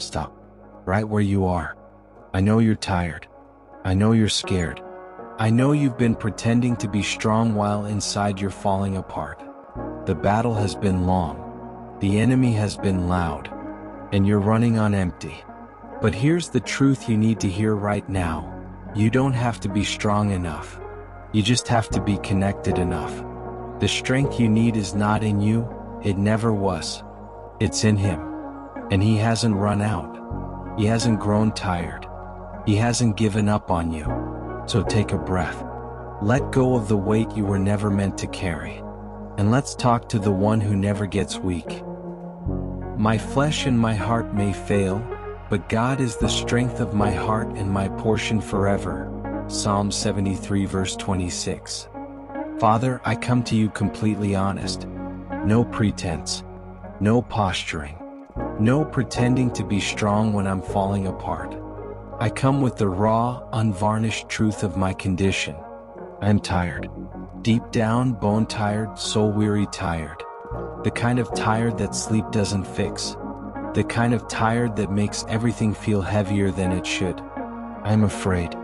Stop. Right where you are. I know you're tired. I know you're scared. I know you've been pretending to be strong while inside you're falling apart. The battle has been long. The enemy has been loud. And you're running on empty. But here's the truth you need to hear right now. You don't have to be strong enough. You just have to be connected enough. The strength you need is not in you. It never was. It's in Him. And He hasn't run out. He hasn't grown tired. He hasn't given up on you. So take a breath. Let go of the weight you were never meant to carry. And let's talk to the one who never gets weak. My flesh and my heart may fail, but God is the strength of my heart and my portion forever. Psalm 73 verse 26. Father, I come to you completely honest. No pretense. No posturing. No pretending to be strong when I'm falling apart. I come with the raw, unvarnished truth of my condition. I'm tired. Deep down, bone tired, soul weary tired. The kind of tired that sleep doesn't fix. The kind of tired that makes everything feel heavier than it should. I'm afraid.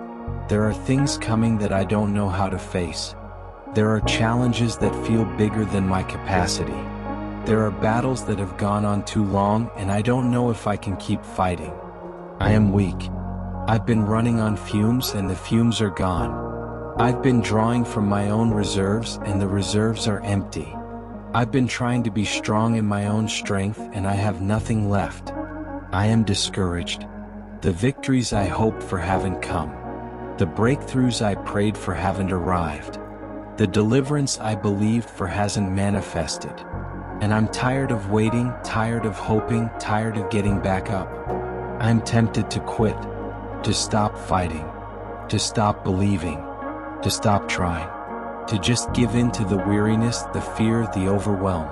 There are things coming that I don't know how to face. There are challenges that feel bigger than my capacity. There are battles that have gone on too long and I don't know if I can keep fighting. I am weak. I've been running on fumes and the fumes are gone. I've been drawing from my own reserves and the reserves are empty. I've been trying to be strong in my own strength and I have nothing left. I am discouraged. The victories I hoped for haven't come. The breakthroughs I prayed for haven't arrived. The deliverance I believed for hasn't manifested. And I'm tired of waiting, tired of hoping, tired of getting back up. I'm tempted to quit, to stop fighting, to stop believing, to stop trying, to just give in to the weariness, the fear, the overwhelm,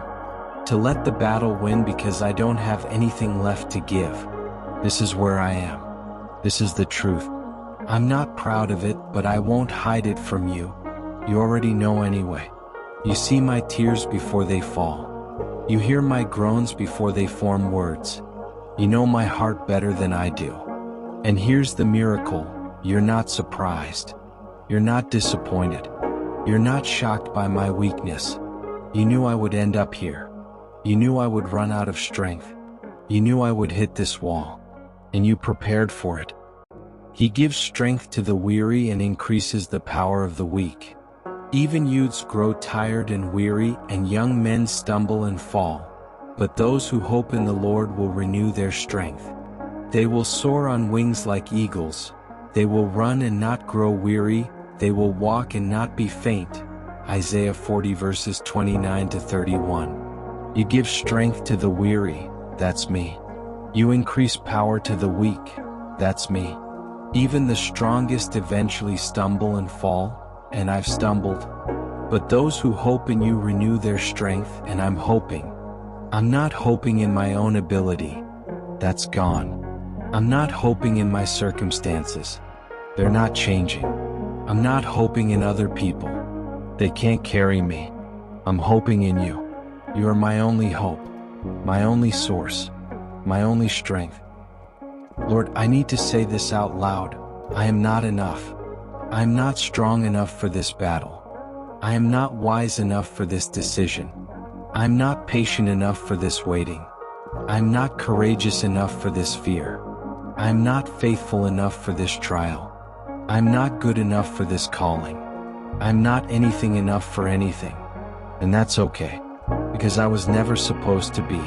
to let the battle win because I don't have anything left to give. This is where I am. This is the truth. I'm not proud of it, but I won't hide it from you. You already know anyway. You see my tears before they fall. You hear my groans before they form words. You know my heart better than I do. And here's the miracle. You're not surprised. You're not disappointed. You're not shocked by my weakness. You knew I would end up here. You knew I would run out of strength. You knew I would hit this wall. And you prepared for it. He gives strength to the weary and increases the power of the weak. Even youths grow tired and weary, and young men stumble and fall. But those who hope in the Lord will renew their strength. They will soar on wings like eagles. They will run and not grow weary. They will walk and not be faint. Isaiah 40 verses 29 to 31. You give strength to the weary, that's me. You increase power to the weak, that's me. Even the strongest eventually stumble and fall, and I've stumbled. But those who hope in you renew their strength, and I'm hoping. I'm not hoping in my own ability. That's gone. I'm not hoping in my circumstances. They're not changing. I'm not hoping in other people. They can't carry me. I'm hoping in you. You are my only hope, my only source, my only strength. Lord, I need to say this out loud. I am not enough. I am not strong enough for this battle. I am not wise enough for this decision. I am not patient enough for this waiting. I am not courageous enough for this fear. I am not faithful enough for this trial. I am not good enough for this calling. I am not anything enough for anything. And that's okay, because I was never supposed to be.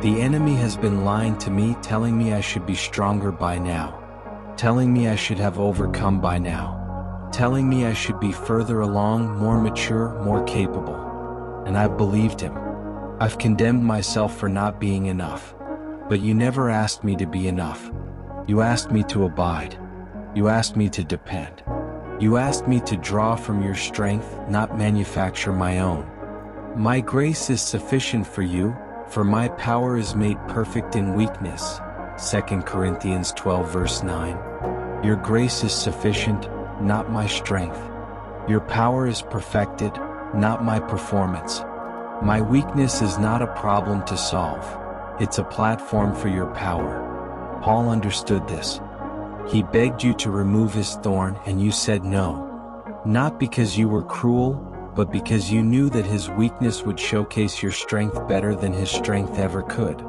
The enemy has been lying to me, telling me I should be stronger by now, telling me I should have overcome by now, telling me I should be further along, more mature, more capable. And I've believed him. I've condemned myself for not being enough. But you never asked me to be enough. You asked me to abide. You asked me to depend. You asked me to draw from your strength, not manufacture my own. My grace is sufficient for you, for my power is made perfect in weakness. 2 Corinthians 12 verse 9. Your grace is sufficient, not my strength. Your power is perfected, not my performance. My weakness is not a problem to solve. It's a platform for your power. Paul understood this. He begged you to remove his thorn and you said no. Not because you were cruel, but because you knew that his weakness would showcase your strength better than his strength ever could.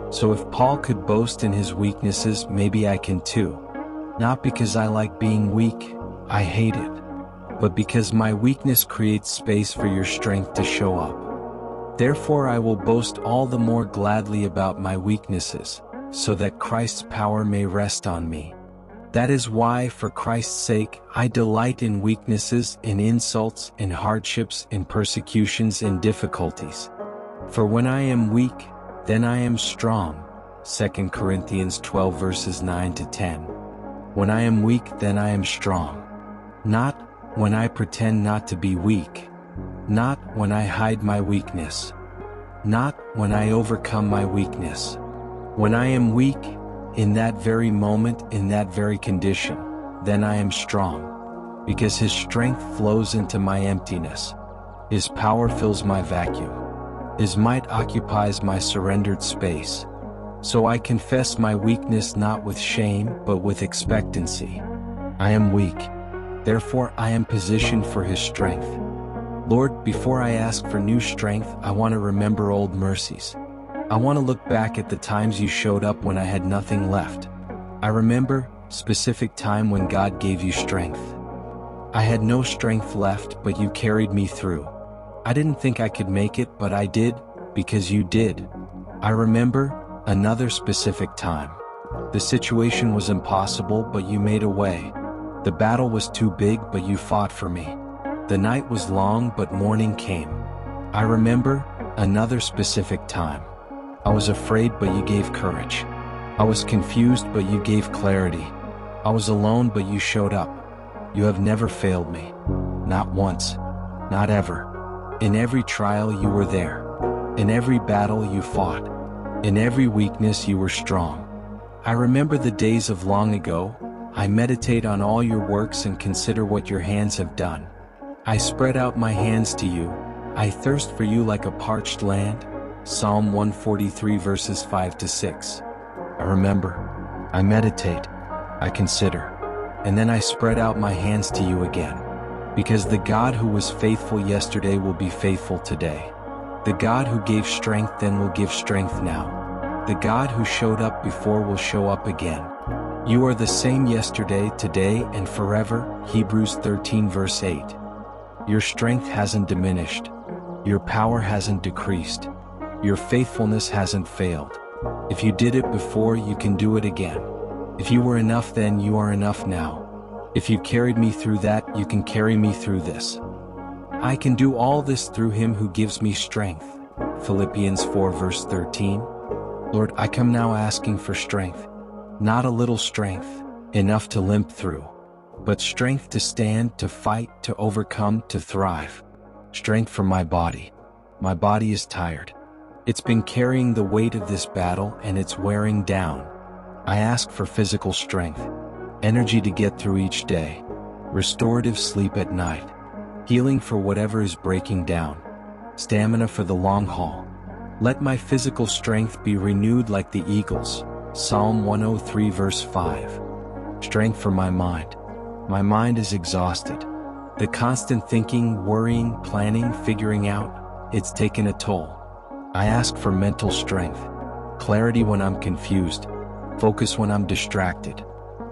So if Paul could boast in his weaknesses, maybe I can too. Not because I like being weak, I hate it. But because my weakness creates space for your strength to show up. Therefore I will boast all the more gladly about my weaknesses, so that Christ's power may rest on me. That is why, for Christ's sake, I delight in weaknesses, in insults, in hardships, in persecutions, in difficulties. For when I am weak, then I am strong. 2 Corinthians 12 verses 9 to 10. When I am weak, then I am strong. Not when I pretend not to be weak. Not when I hide my weakness. Not when I overcome my weakness. When I am weak, in that very moment, in that very condition, then I am strong. Because his strength flows into my emptiness. His power fills my vacuum. His might occupies my surrendered space. So I confess my weakness not with shame, but with expectancy. I am weak. Therefore I am positioned for his strength. Lord, before I ask for new strength, I want to remember old mercies. I want to look back at the times you showed up when I had nothing left. I remember specific time when God gave you strength. I had no strength left, but you carried me through. I didn't think I could make it, but I did, because you did. I remember another specific time. The situation was impossible, but you made a way. The battle was too big, but you fought for me. The night was long, but morning came. I remember another specific time. I was afraid, but you gave courage. I was confused, but you gave clarity. I was alone, but you showed up. You have never failed me. Not once. Not ever. In every trial you were there. In every battle you fought. In every weakness you were strong. I remember the days of long ago. I meditate on all your works and consider what your hands have done. I spread out my hands to you. I thirst for you like a parched land. Psalm 143 verses 5 to 6. I remember. I meditate. I consider. And then I spread out my hands to you again. Because the God who was faithful yesterday will be faithful today. The God who gave strength then will give strength now. The God who showed up before will show up again. You are the same yesterday, today, and forever. Hebrews 13 verse 8. Your strength hasn't diminished. Your power hasn't decreased. Your faithfulness hasn't failed. If you did it before, you can do it again. If you were enough then, you are enough now. If you carried me through that, you can carry me through this. I can do all this through him who gives me strength. Philippians 4 verse 13. Lord, I come now asking for strength. Not a little strength, enough to limp through. But strength to stand, to fight, to overcome, to thrive. Strength for my body. My body is tired. It's been carrying the weight of this battle and it's wearing down. I ask for physical strength. Energy to get through each day. Restorative sleep at night. Healing for whatever is breaking down. Stamina for the long haul. Let my physical strength be renewed like the eagles. Psalm 103 verse 5. Strength for my mind. My mind is exhausted. The constant thinking, worrying, planning, figuring out, it's taken a toll. I ask for mental strength. Clarity when I'm confused. Focus when I'm distracted.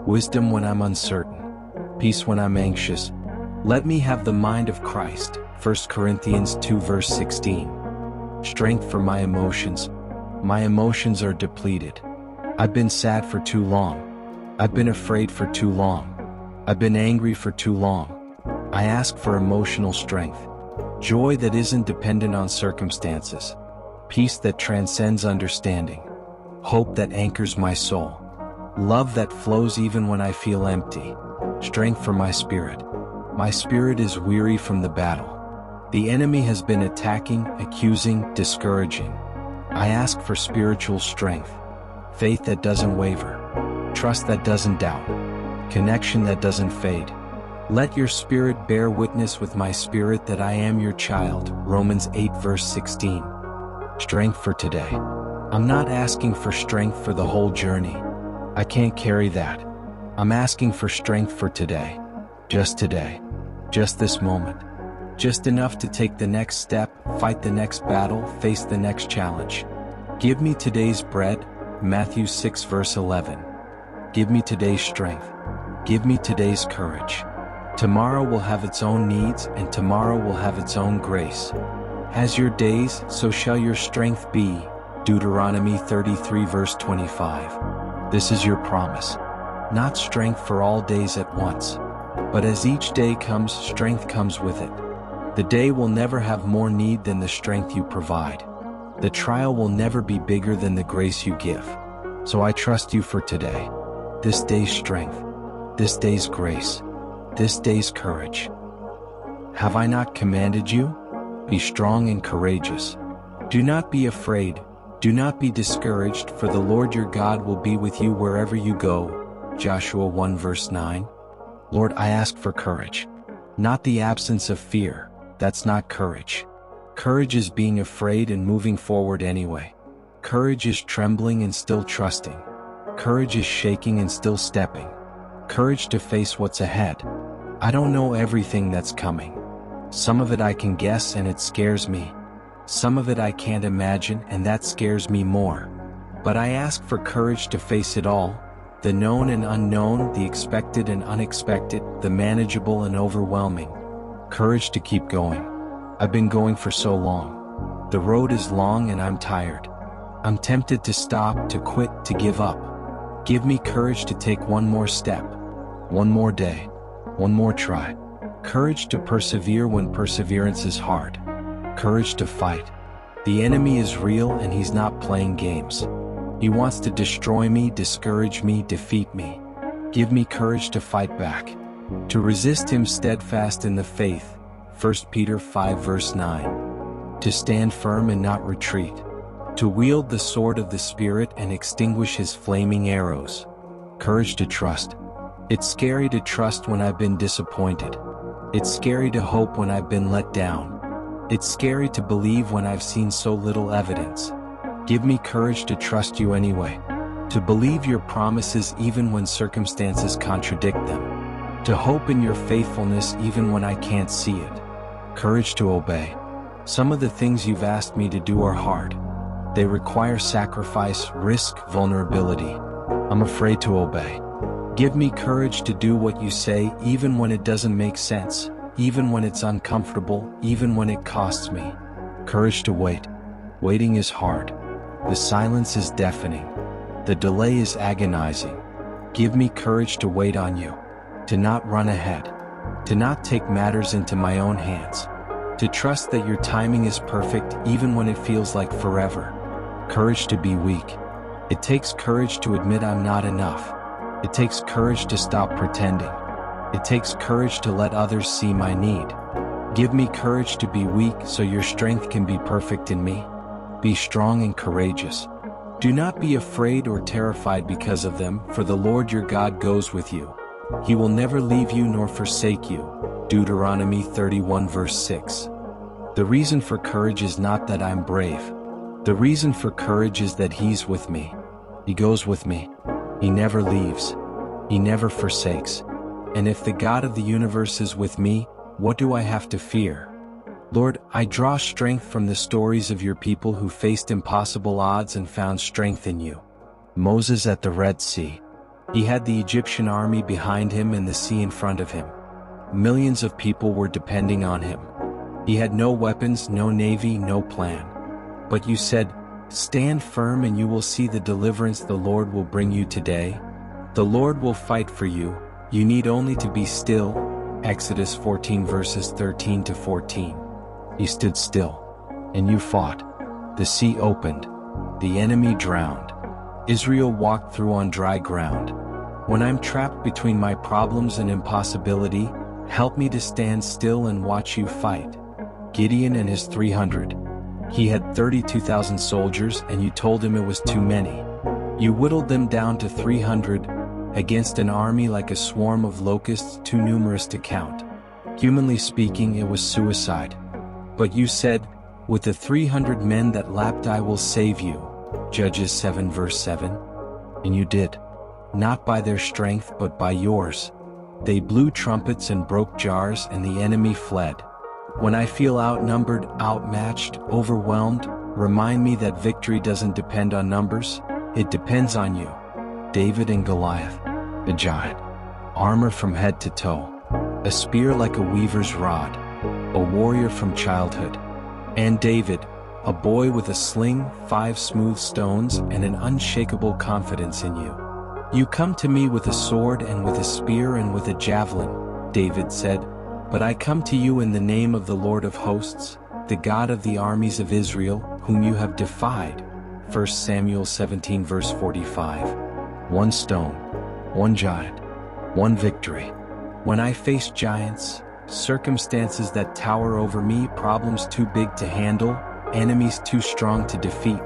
Wisdom when I'm uncertain. Peace when I'm anxious. Let me have the mind of Christ. 1 Corinthians 2 verse 16. Strength for my emotions. My emotions are depleted. I've been sad for too long. I've been afraid for too long. I've been angry for too long. I ask for emotional strength. Joy that isn't dependent on circumstances. Peace that transcends understanding. Hope that anchors my soul. Love that flows even when I feel empty. Strength for my spirit. My spirit is weary from the battle. The enemy has been attacking, accusing, discouraging. I ask for spiritual strength. Faith that doesn't waver. Trust that doesn't doubt. Connection that doesn't fade. Let your spirit bear witness with my spirit that I am your child. Romans 8 verse 16. Strength for today. I'm not asking for strength for the whole journey. I can't carry that. I'm asking for strength for today. Just today. Just this moment. Just enough to take the next step, fight the next battle, face the next challenge. Give me today's bread, Matthew 6 verse 11. Give me today's strength. Give me today's courage. Tomorrow will have its own needs, and tomorrow will have its own grace. As your days, so shall your strength be. Deuteronomy 33 verse 25. This is your promise. Not strength for all days at once, but as each day comes, strength comes with it. The day will never have more need than the strength you provide. The trial will never be bigger than the grace you give. So I trust you for today. This day's strength. This day's grace. This day's courage. Have I not commanded you? Be strong and courageous. Do not be afraid. Do not be discouraged, for the Lord your God will be with you wherever you go. Joshua 1 verse 9. Lord, I ask for courage. Not the absence of fear. That's not courage. Courage is being afraid and moving forward anyway. Courage is trembling and still trusting. Courage is shaking and still stepping. Courage to face what's ahead. I don't know everything that's coming. Some of it I can guess and it scares me. Some of it I can't imagine and that scares me more. But I ask for courage to face it all. The known and unknown, the expected and unexpected, the manageable and overwhelming. Courage to keep going. I've been going for so long. The road is long and I'm tired. I'm tempted to stop, to quit, to give up. Give me courage to take one more step. One more day. One more try. Courage to persevere when perseverance is hard. Courage to fight. The enemy is real and he's not playing games. He wants to destroy me, discourage me, defeat me. Give me courage to fight back. To resist him steadfast in the faith. 1 Peter 5 verse 9. To stand firm and not retreat. To wield the sword of the Spirit and extinguish his flaming arrows. Courage to trust. It's scary to trust when I've been disappointed. It's scary to hope when I've been let down. It's scary to believe when I've seen so little evidence. Give me courage to trust you anyway. To believe your promises even when circumstances contradict them. To hope in your faithfulness even when I can't see it. Courage to obey. Some of the things you've asked me to do are hard. They require sacrifice, risk, vulnerability. I'm afraid to obey. Give me courage to do what you say even when it doesn't make sense, even when it's uncomfortable, even when it costs me. Courage to wait. Waiting is hard. The silence is deafening. The delay is agonizing. Give me courage to wait on you. To not run ahead. To not take matters into my own hands. To trust that your timing is perfect even when it feels like forever. Courage to be weak. It takes courage to admit I'm not enough. It takes courage to stop pretending. It takes courage to let others see my need. Give me courage to be weak so your strength can be perfect in me. Be strong and courageous. Do not be afraid or terrified because of them, for the Lord your God goes with you. He will never leave you nor forsake you. Deuteronomy 31 verse 6. The reason for courage is not that I'm brave. The reason for courage is that He's with me. He goes with me. He never leaves. He never forsakes. And if the God of the universe is with me, what do I have to fear? Lord, I draw strength from the stories of your people who faced impossible odds and found strength in you. Moses at the Red Sea. He had the Egyptian army behind him and the sea in front of him. Millions of people were depending on him. He had no weapons, no navy, no plan. But you said, "Stand firm and you will see the deliverance the Lord will bring you today." The Lord will fight for you. You need only to be still. Exodus 14 verses 13 to 14. You stood still, and you fought. The sea opened. The enemy drowned. Israel walked through on dry ground. When I'm trapped between my problems and impossibility, help me to stand still and watch you fight. Gideon and his 300. He had 32,000 soldiers and you told him it was too many. You whittled them down to 300, against an army like a swarm of locusts too numerous to count. Humanly speaking, it was suicide. But you said, "With the 300 men that lapped I will save you." Judges 7 verse 7. And you did. not by their strength but by yours. They blew trumpets and broke jars, and the enemy fled. When I feel outnumbered, outmatched, overwhelmed, remind me that victory doesn't depend on numbers, it depends on you. David and Goliath, a giant, armor from head to toe, a spear like a weaver's rod, a warrior from childhood. And David, a boy with a sling, 5 smooth stones, and an unshakable confidence in you. You come to me with a sword and with a spear and with a javelin, David said, but I come to you in the name of the Lord of hosts, the God of the armies of Israel, whom you have defied. 1 Samuel 17 verse 45. 1 stone, 1 giant, 1 victory. When I face giants, circumstances that tower over me, problems too big to handle, enemies too strong to defeat,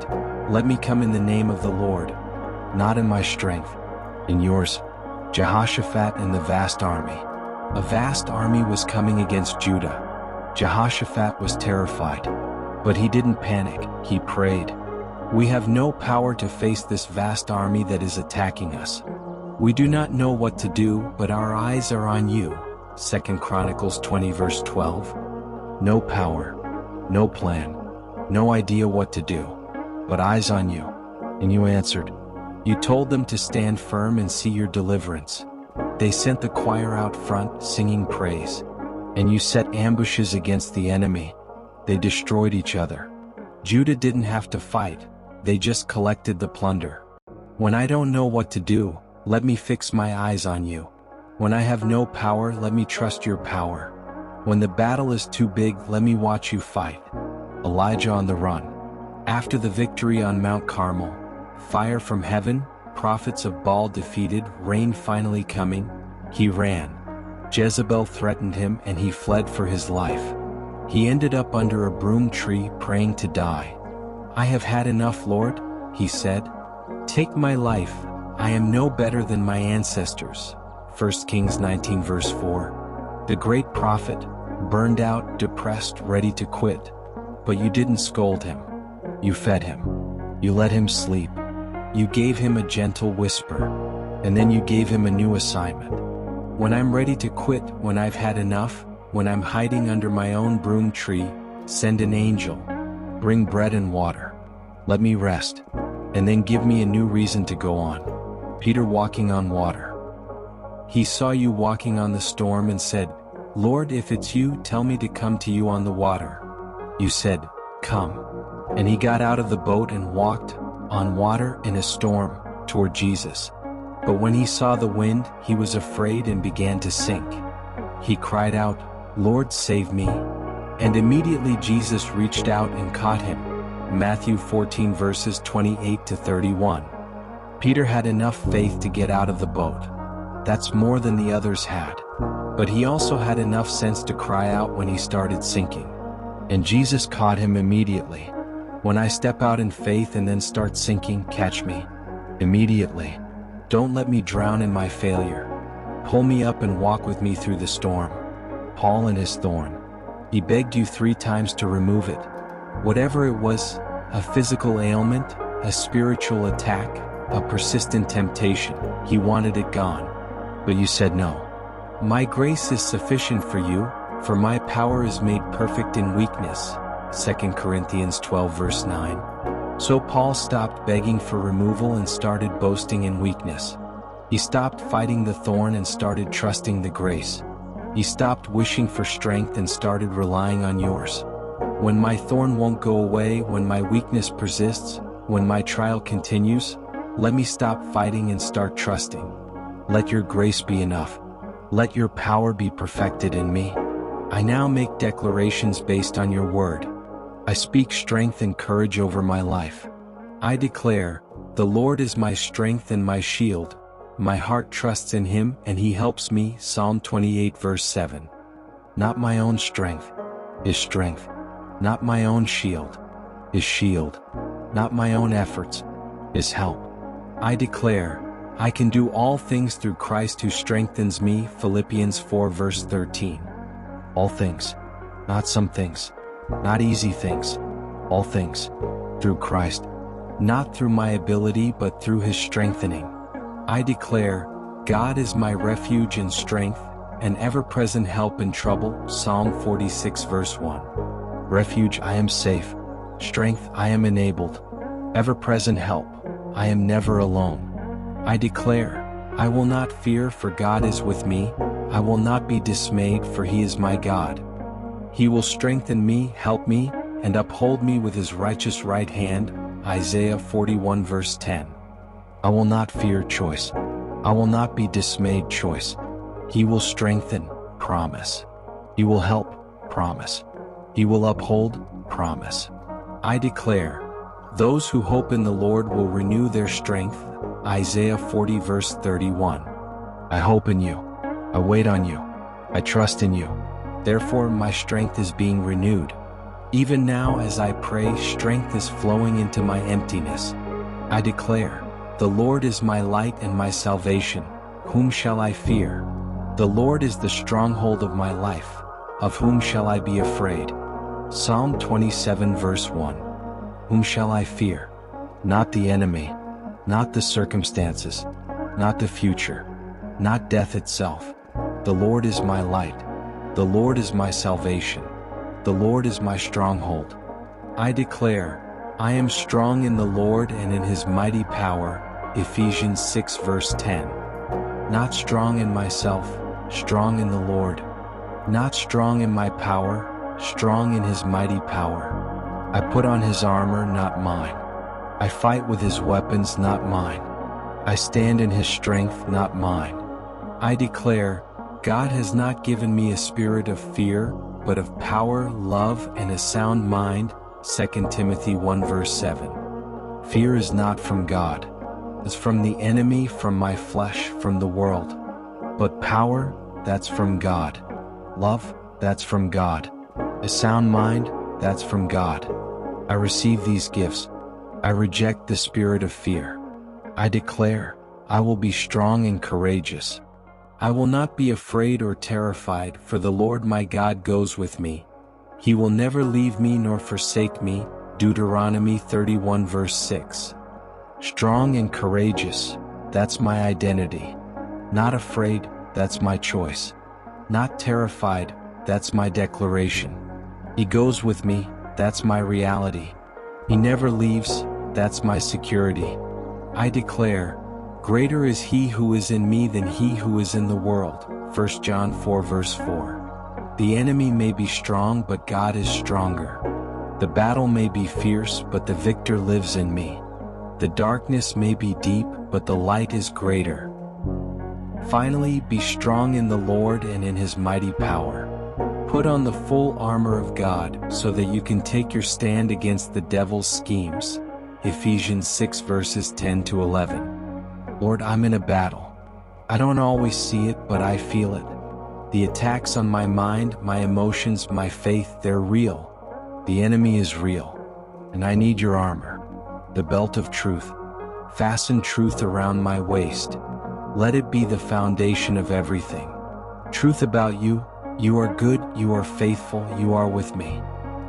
let me come in the name of the Lord, not in my strength, in yours. Jehoshaphat and the vast army. A vast army was coming against Judah. Jehoshaphat was terrified, but he didn't panic, he prayed. We have no power to face this vast army that is attacking us. We do not know what to do, but our eyes are on you. 2 Chronicles 20 verse 12. No power, no plan, no idea what to do, but eyes on you. And you answered. You told them to stand firm and see your deliverance. They sent the choir out front, singing praise. And you set ambushes against the enemy. They destroyed each other. Judah didn't have to fight, they just collected the plunder. When I don't know what to do, let me fix my eyes on you. When I have no power, let me trust your power. When the battle is too big, let me watch you fight. Elijah on the run. After the victory on Mount Carmel, fire from heaven, prophets of Baal defeated, rain finally coming, he ran. Jezebel threatened him and he fled for his life. He ended up under a broom tree praying to die. I have had enough, Lord, he said. Take my life, I am no better than my ancestors. 1 Kings 19 verse 4. The great prophet, burned out, depressed, ready to quit. But you didn't scold him. You fed him. You let him sleep. You gave him a gentle whisper. And then you gave him a new assignment. When I'm ready to quit, when I've had enough, when I'm hiding under my own broom tree, send an angel. Bring bread and water. Let me rest. And then give me a new reason to go on. Peter walking on water. He saw you walking on the storm and said, Lord, if it's you, tell me to come to you on the water. You said, come. And he got out of the boat and walked on water in a storm toward Jesus. But when he saw the wind, he was afraid and began to sink. He cried out, Lord, save me. And immediately Jesus reached out and caught him. Matthew 14 verses 28 to 31. Peter had enough faith to get out of the boat. That's more than the others had. But he also had enough sense to cry out when he started sinking. And Jesus caught him immediately. When I step out in faith and then start sinking, catch me immediately. Don't let me drown in my failure. Pull me up and walk with me through the storm. Paul and his thorn. He begged you 3 times to remove it. Whatever it was, a physical ailment, a spiritual attack, a persistent temptation, he wanted it gone. But you said no. My grace is sufficient for you, for my power is made perfect in weakness. 2 Corinthians 12 verse 9. So Paul stopped begging for removal and started boasting in weakness. He stopped fighting the thorn and started trusting the grace. He stopped wishing for strength and started relying on yours. When my thorn won't go away, when my weakness persists, when my trial continues, let me stop fighting and start trusting. Let your grace be enough. Let your power be perfected in me. I now make declarations based on your word. I speak strength and courage over my life. I declare, the Lord is my strength and my shield. My heart trusts in him and he helps me. Psalm 28 verse 7. Not my own strength, his strength. Not my own shield, his shield. Not my own efforts, his help. I declare, I can do all things through Christ who strengthens me. Philippians 4 verse 13. All things, not some things, not easy things, all things, through Christ, not through my ability but through his strengthening. I declare, God is my refuge and strength, an ever-present help in trouble. Psalm 46 verse 1. Refuge, I am safe. Strength, I am enabled. Ever-present help, I am never alone. I declare, I will not fear, for God is with me. I will not be dismayed, for He is my God. He will strengthen me, help me, and uphold me with His righteous right hand. Isaiah 41 verse 10. I will not fear, choice. I will not be dismayed, choice. He will strengthen, promise. He will help, promise. He will uphold, promise. I declare, those who hope in the Lord will renew their strength. Isaiah 40 verse 31. I hope in you. I wait on you. I trust in you. Therefore my strength is being renewed. Even now as I pray, strength is flowing into my emptiness. I declare, the Lord is my light and my salvation. Whom shall I fear? The Lord is the stronghold of my life. Of whom shall I be afraid? Psalm 27 verse 1. Whom shall I fear? Not the enemy, not the circumstances, not the future, not death itself. The Lord is my light. The Lord is my salvation. The Lord is my stronghold. I declare, I am strong in the Lord and in His mighty power. Ephesians 6 verse 10. Not strong in myself, strong in the Lord. Not strong in my power, strong in His mighty power. I put on His armor, not mine. I fight with His weapons, not mine. I stand in His strength, not mine. I declare, God has not given me a spirit of fear, but of power, love, and a sound mind. 2 Timothy 1 verse 7. Fear is not from God. It's from the enemy, from my flesh, from the world. But power, that's from God. Love, that's from God. A sound mind, that's from God. I receive these gifts. I reject the spirit of fear. I declare, I will be strong and courageous. I will not be afraid or terrified, for the Lord my God goes with me. He will never leave me nor forsake me. Deuteronomy 31 verse 6. Strong and courageous, that's my identity. Not afraid, that's my choice. Not terrified, that's my declaration. He goes with me, that's my reality. He never leaves, that's my security. I declare, greater is He who is in me than he who is in the world. 1 John 4 verse 4. The enemy may be strong, but God is stronger. The battle may be fierce, but the victor lives in me. The darkness may be deep, but the light is greater. Finally, be strong in the Lord and in His mighty power. Put on the full armor of God, so that you can take your stand against the devil's schemes. Ephesians 6 verses 10 to 11. Lord, I'm in a battle. I don't always see it, but I feel it. The attacks on my mind, my emotions, my faith, they're real. The enemy is real. And I need your armor. The belt of truth. Fasten truth around my waist. Let it be the foundation of everything. Truth about you, you are good, you are faithful, you are with me.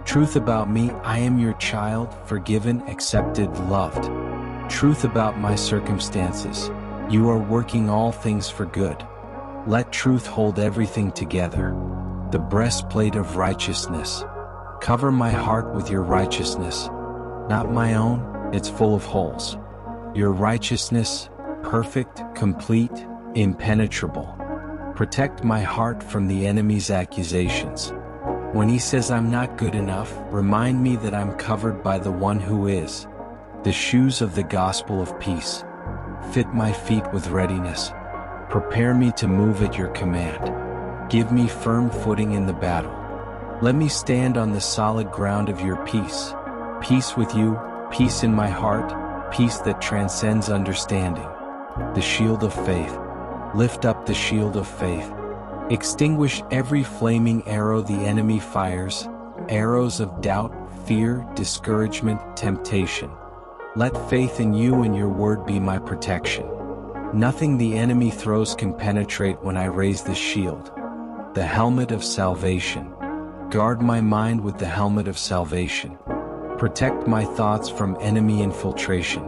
Truth about me, I am your child, forgiven, accepted, loved. Truth about my circumstances, you are working all things for good. Let truth hold everything together. The breastplate of righteousness. Cover my heart with your righteousness. Not my own, it's full of holes. Your righteousness, perfect, complete, impenetrable. Protect my heart from the enemy's accusations. When he says I'm not good enough, remind me that I'm covered by the one who is. The shoes of the gospel of peace. Fit my feet with readiness. Prepare me to move at your command. Give me firm footing in the battle. Let me stand on the solid ground of your peace. Peace with you, peace in my heart, peace that transcends understanding. The shield of faith. Lift up the shield of faith. Extinguish every flaming arrow the enemy fires, arrows of doubt, fear, discouragement, temptation. Let faith in you and your word be my protection. Nothing the enemy throws can penetrate when I raise the shield. The helmet of salvation. Guard my mind with the helmet of salvation. Protect my thoughts from enemy infiltration.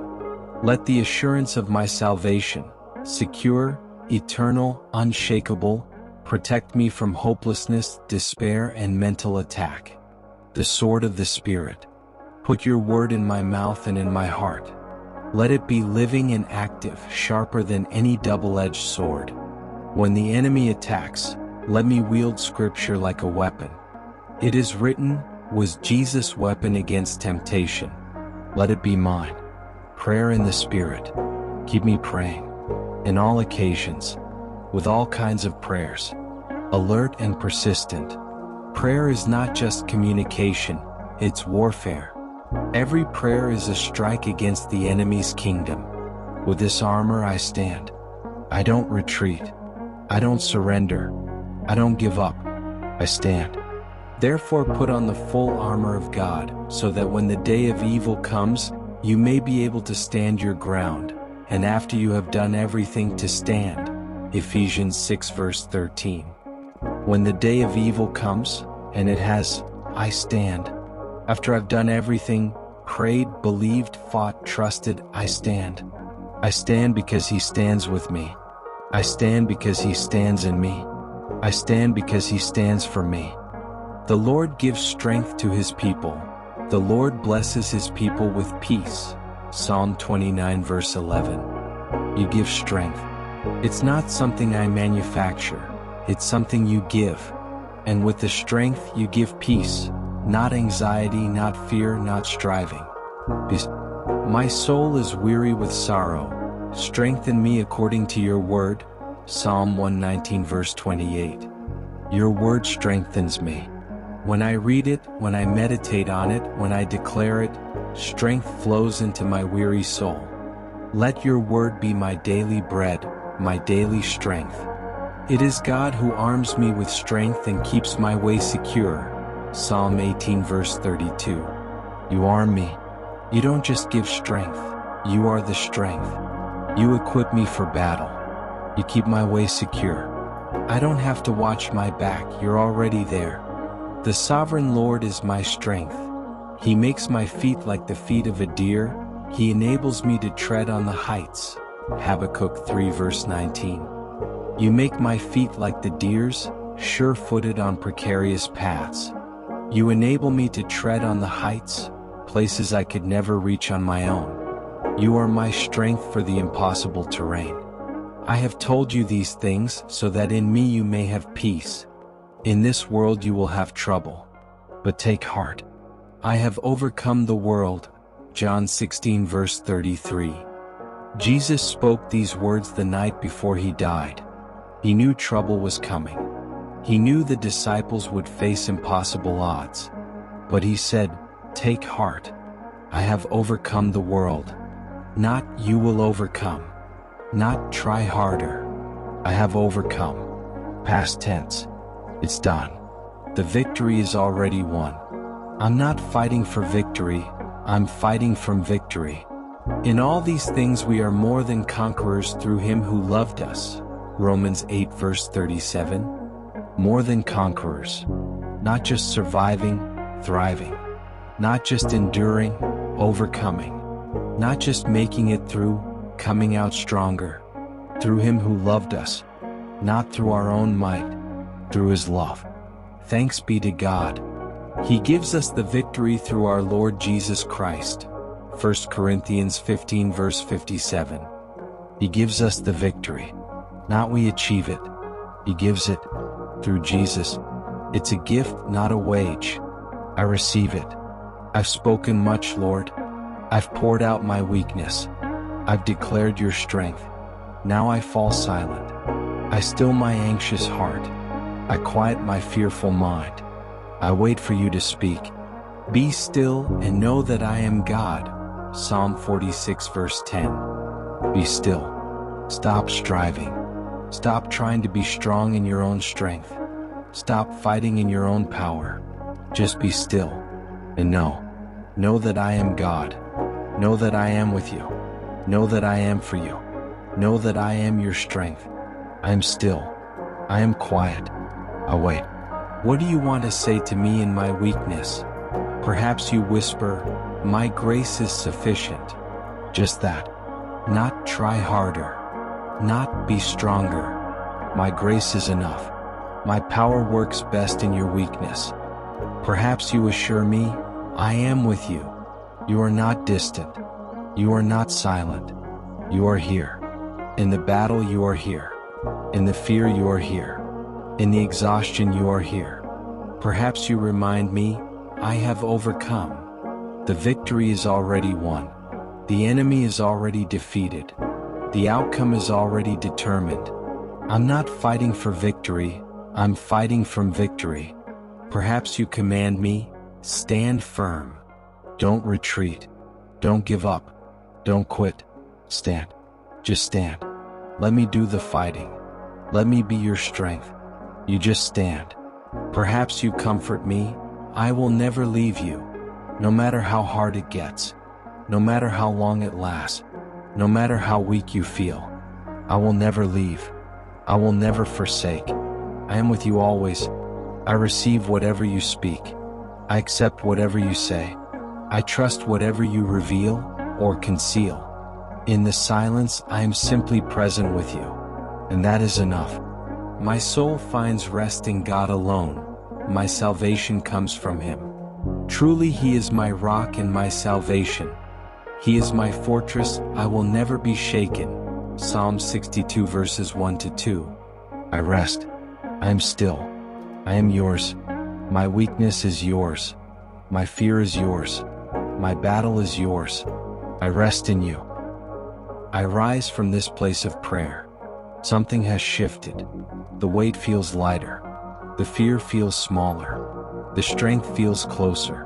Let the assurance of my salvation, secure, eternal, unshakable. Protect me from hopelessness, despair, and mental attack. The sword of the Spirit. Put your word in my mouth and in my heart. Let it be living and active, sharper than any double-edged sword. When the enemy attacks, let me wield Scripture like a weapon. It is written, was Jesus' weapon against temptation. Let it be mine. Prayer in the Spirit. Keep me praying. In all occasions. With all kinds of prayers. Alert and persistent. Prayer is not just communication, it's warfare. Every prayer is a strike against the enemy's kingdom. With this armor I stand. I don't retreat. I don't surrender. I don't give up. I stand. Therefore put on the full armor of God, so that when the day of evil comes, you may be able to stand your ground, and after you have done everything to stand. Ephesians 6 verse 13. When the day of evil comes, and it has, I stand. After I've done everything, prayed, believed, fought, trusted, I stand. I stand because He stands with me. I stand because He stands in me. I stand because He stands for me. The Lord gives strength to His people. The Lord blesses His people with peace. Psalm 29 verse 11. You give strength. It's not something I manufacture. It's something you give. And with the strength you give peace. Not anxiety, not fear, not striving. My soul is weary with sorrow. Strengthen me according to your word. Psalm 119 verse 28. Your word strengthens me. When I read it, when I meditate on it, when I declare it, strength flows into my weary soul. Let your word be my daily bread, my daily strength. It is God who arms me with strength and keeps my way secure. Psalm 18 verse 32. You arm me. You don't just give strength. You are the strength. You equip me for battle. You keep my way secure. I don't have to watch my back. You're already there. The sovereign Lord is my strength. He makes my feet like the feet of a deer. He enables me to tread on the heights. Habakkuk 3 verse 19. You make my feet like the deer's, sure-footed on precarious paths. You enable me to tread on the heights, places I could never reach on my own. You are my strength for the impossible terrain. I have told you these things so that in me you may have peace. In this world you will have trouble. But take heart. I have overcome the world. John 16 verse 33. Jesus spoke these words the night before He died. He knew trouble was coming. He knew the disciples would face impossible odds. But He said, take heart. I have overcome the world. Not you will overcome. Not try harder. I have overcome. Past tense. It's done. The victory is already won. I'm not fighting for victory. I'm fighting from victory. In all these things we are more than conquerors through Him who loved us. Romans 8 verse 37. More than conquerors. Not just surviving, thriving. Not just enduring, overcoming. Not just making it through, coming out stronger. Through Him who loved us. Not through our own might. Through His love. Thanks be to God. He gives us the victory through our Lord Jesus Christ. 1 Corinthians 15 verse 57. He gives us the victory. Not we achieve it. He gives it. Through Jesus. It's a gift, not a wage. I receive it. I've spoken much, Lord. I've poured out my weakness. I've declared your strength. Now I fall silent. I still my anxious heart. I quiet my fearful mind. I wait for you to speak. Be still and know that I am God. Psalm 46 verse 10. Be still. Stop striving. Stop trying to be strong in your own strength. Stop fighting in your own power. Just be still and know. Know that I am God. Know that I am with you. Know that I am for you. Know that I am your strength. I am still. I am quiet. I wait. What do you want to say to me in my weakness? Perhaps you whisper, my grace is sufficient. Just that. Not try harder. not be stronger. My grace is enough. My power works best in your weakness. Perhaps you assure me, I am with you. You are not distant. You are not silent. You are here. In the battle you are here. In the fear you are here. In the exhaustion you are here. Perhaps you remind me, I have overcome. The victory is already won. The enemy is already defeated. The outcome is already determined. I'm not fighting for victory, I'm fighting from victory. Perhaps you command me, stand firm. Don't retreat. Don't give up. Don't quit. Stand. Just stand. Let me do the fighting. Let me be your strength. You just stand. Perhaps you comfort me, I will never leave you. No matter how hard it gets. No matter how long it lasts. No matter how weak you feel. I will never leave. I will never forsake. I am with you always. I receive whatever you speak. I accept whatever you say. I trust whatever you reveal or conceal. In the silence, I am simply present with you. And that is enough. My soul finds rest in God alone. My salvation comes from Him. Truly He is my rock and my salvation. He is my fortress, I will never be shaken. Psalm 62 verses 1-2. I rest. I am still. I am yours. My weakness is yours. My fear is yours. My battle is yours. I rest in you. I rise from this place of prayer. Something has shifted. The weight feels lighter. The fear feels smaller. The strength feels closer.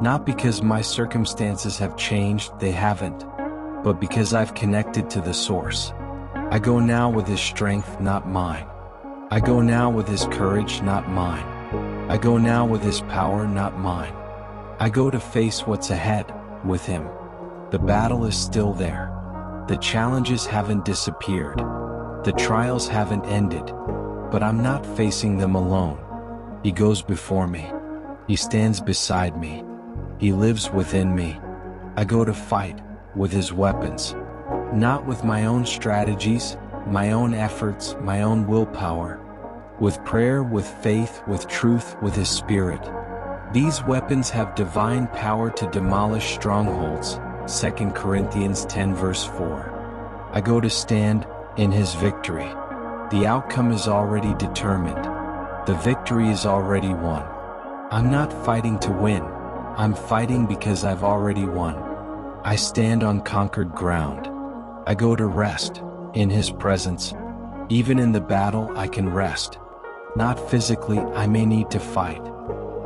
Not because my circumstances have changed, they haven't, but because I've connected to the source. I go now with His strength, not mine. I go now with His courage, not mine. I go now with His power, not mine. I go to face what's ahead with Him. The battle is still there. The challenges haven't disappeared. The trials haven't ended. But I'm not facing them alone. He goes before me. He stands beside me. He lives within me. I go to fight with His weapons, not with my own strategies, my own efforts, my own willpower, with prayer, with faith, with truth, with His Spirit. These weapons have divine power to demolish strongholds. 2 Corinthians 10 verse 4. I go to stand in His victory. The outcome is already determined. The victory is already won. I'm not fighting to win. I'm fighting because I've already won. I stand on conquered ground. I go to rest in His presence. Even in the battle, I can rest. Not physically, I may need to fight.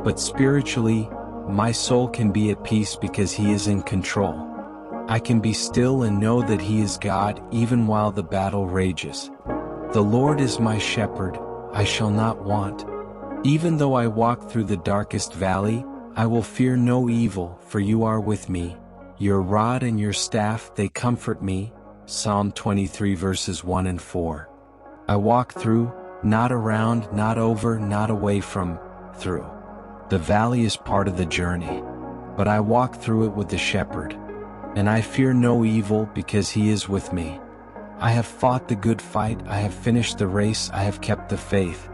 But spiritually, my soul can be at peace because He is in control. I can be still and know that He is God even while the battle rages. The Lord is my shepherd, I shall not want. Even though I walk through the darkest valley, I will fear no evil, for you are with me. Your rod and your staff, they comfort me. Psalm 23 verses 1-4. I walk through, not around, not over, not away from, through. The valley is part of the journey, but I walk through it with the shepherd. And I fear no evil because He is with me. I have fought the good fight, I have finished the race, I have kept the faith.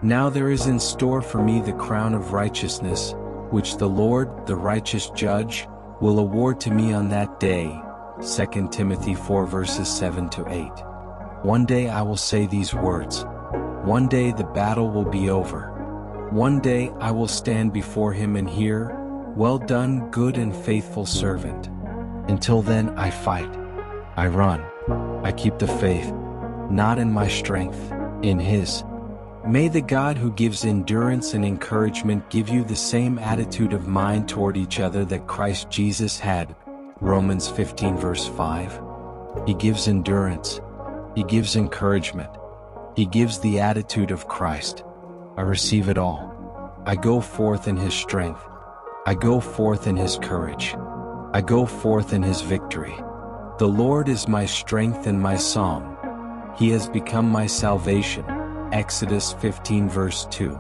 Now there is in store for me the crown of righteousness, which the Lord, the righteous judge, will award to me on that day. 2 Timothy 4 verses 7-8. One day I will say these words. One day the battle will be over. One day I will stand before Him and hear, "Well done, good and faithful servant." Until then I fight. I run. I keep the faith, not in my strength, in His. May the God who gives endurance and encouragement give you the same attitude of mind toward each other that Christ Jesus had. Romans 15 verse 5. He gives endurance. He gives encouragement. He gives the attitude of Christ. I receive it all. I go forth in His strength. I go forth in His courage. I go forth in His victory. The Lord is my strength and my song. He has become my salvation. Exodus 15 verse 2.